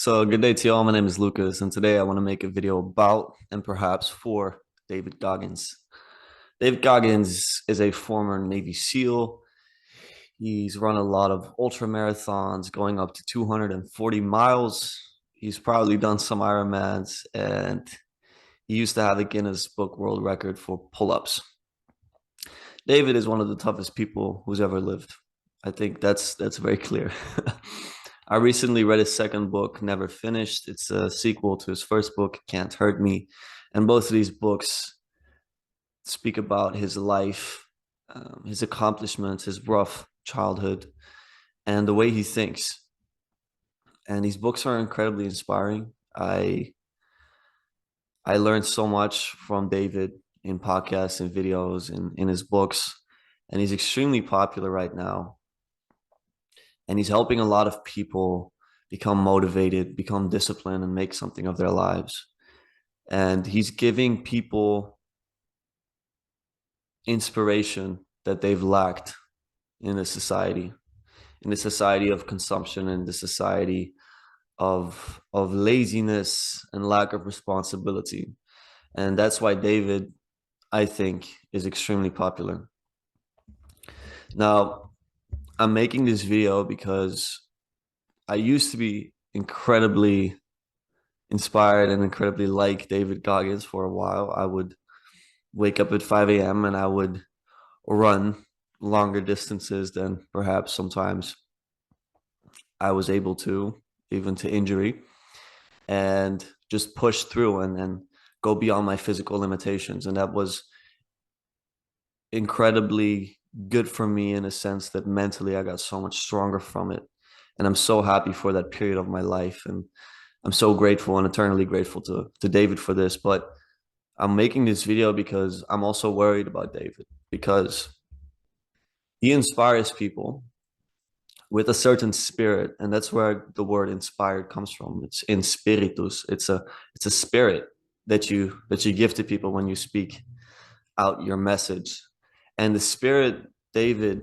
So, good day to you all. My name is Lucas, and today I want to make a video about and perhaps for David Goggins. David Goggins is a former Navy SEAL. He's run a lot of ultra marathons going up to 240 miles. He's probably done some Ironmans, and he used to have the Guinness Book World Record for pull-ups. David is one of the toughest people who's ever lived. I think that's very clear. I recently read his second book, Never Finished. It's a sequel to his first book, Can't Hurt Me. And both of these books speak about his life, his accomplishments, his rough childhood, and the way he thinks. And these books are incredibly inspiring. I learned so much from David in podcasts and videos and in his books, and he's extremely popular right now. And he's helping a lot of people become motivated, become disciplined, and make something of their lives. And he's giving people inspiration that they've lacked in the society of consumption, in the society of laziness and lack of responsibility. And that's why David, I think, is extremely popular. Now, I'm making this video because I used to be incredibly inspired and incredibly like David Goggins for a while. I would wake up at 5 a.m. and I would run longer distances than perhaps sometimes I was able to, even to injury, and just push through and go beyond my physical limitations. And that was incredibly good for me in a sense that mentally I got so much stronger from it. And I'm so happy for that period of my life. And I'm so grateful and eternally grateful to David for this. But I'm making this video because I'm also worried about David, because he inspires people with a certain spirit. And that's where the word inspired comes from. It's in spiritus. It's a spirit that you give to people when you speak out your message. And the spirit David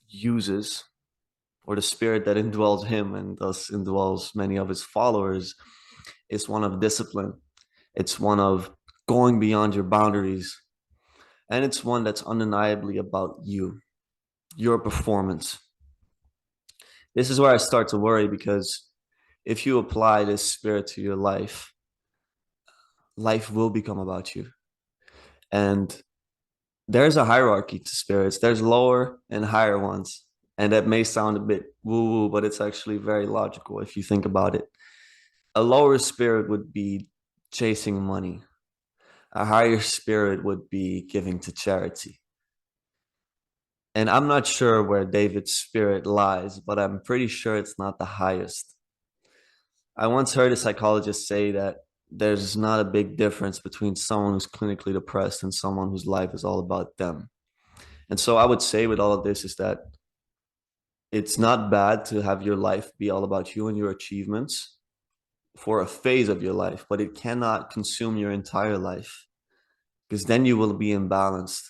uses, or the spirit that indwells him and thus indwells many of his followers, is one of discipline. It's one of going beyond your boundaries. And it's one that's undeniably about you, your performance. This is where I start to worry, because if you apply this spirit to your life, life will become about you. And there's a hierarchy to spirits. There's lower and higher ones. And that may sound a bit woo-woo, but it's actually very logical if you think about it. A lower spirit would be chasing money. A higher spirit would be giving to charity. And I'm not sure where David's spirit lies, but I'm pretty sure it's not the highest. I once heard a psychologist say that there's not a big difference between someone who's clinically depressed and someone whose life is all about them. And so I would say with all of this is that it's not bad to have your life be all about you and your achievements for a phase of your life, but it cannot consume your entire life, because then you will be imbalanced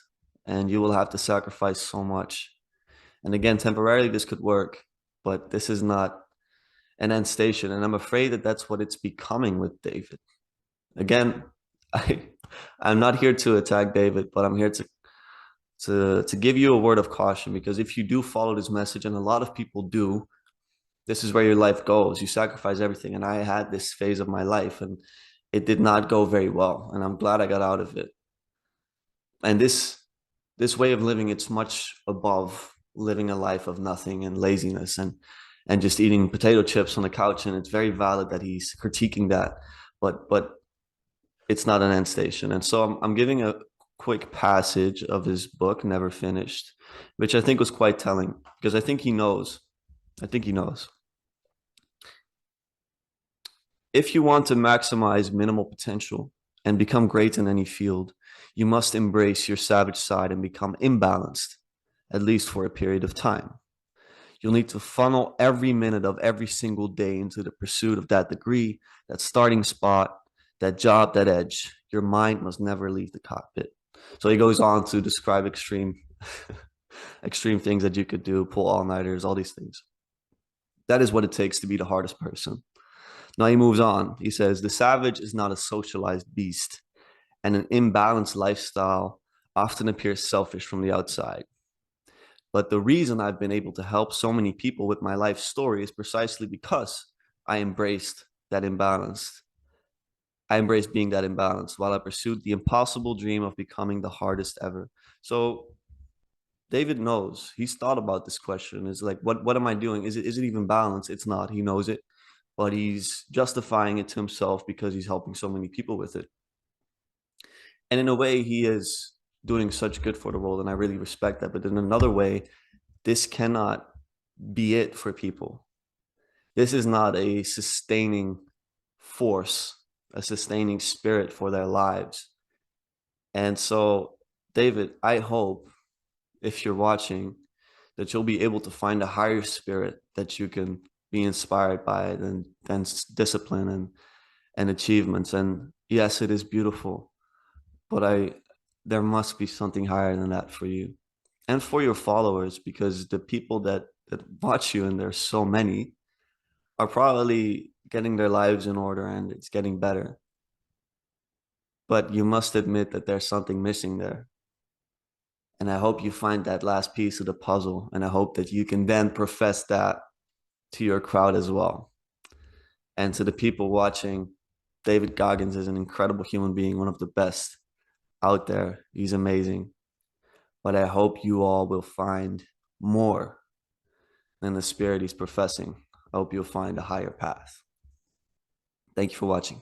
and you will have to sacrifice so much. And again, temporarily this could work, but this is not an end station. And I'm afraid that that's what it's becoming with David. Again, I, I'm not here to attack David, but I'm here to give you a word of caution, because if you do follow this message, and a lot of people do, this is where your life goes. You sacrifice everything. And I had this phase of my life and it did not go very well. And I'm glad I got out of it. And this way of living, it's much above living a life of nothing and laziness and just eating potato chips on the couch. And it's very valid that he's critiquing that, but it's not an end station. And so I'm giving a quick passage of his book, Never Finished, which I think was quite telling, because I think he knows. I think he knows. If you want to maximize minimal potential and become great in any field, you must embrace your savage side and become imbalanced, at least for a period of time. You'll need to funnel every minute of every single day into the pursuit of that degree, that starting spot, that job, that edge. Your mind must never leave the cockpit. So he goes on to describe extreme things that you could do, pull all-nighters, all these things. That is what it takes to be the hardest person. Now he moves on. He says, the savage is not a socialized beast, and an imbalanced lifestyle often appears selfish from the outside. But the reason I've been able to help so many people with my life story is precisely because I embraced that imbalance. I embraced being that imbalance while I pursued the impossible dream of becoming the hardest ever. So David knows. He's thought about this question. Is like, what am I doing? Is it even balanced? It's not. He knows it, but he's justifying it to himself because he's helping so many people with it. And in a way, he is doing such good for the world, and I really respect that. But in another way, this cannot be it for people. This is not a sustaining force, a sustaining spirit for their lives. And so, David, I hope if you're watching that you'll be able to find a higher spirit that you can be inspired by than discipline and achievements. And yes, it is beautiful, but there must be something higher than that for you and for your followers, because the people that watch you, and there's so many, are probably getting their lives in order and it's getting better. But you must admit that there's something missing there. And I hope you find that last piece of the puzzle. And I hope that you can then profess that to your crowd as well. And to the people watching, David Goggins is an incredible human being, one of the best out there. He's amazing. But I hope you all will find more than the spirit he's professing. I hope you'll find a higher path. Thank you for watching.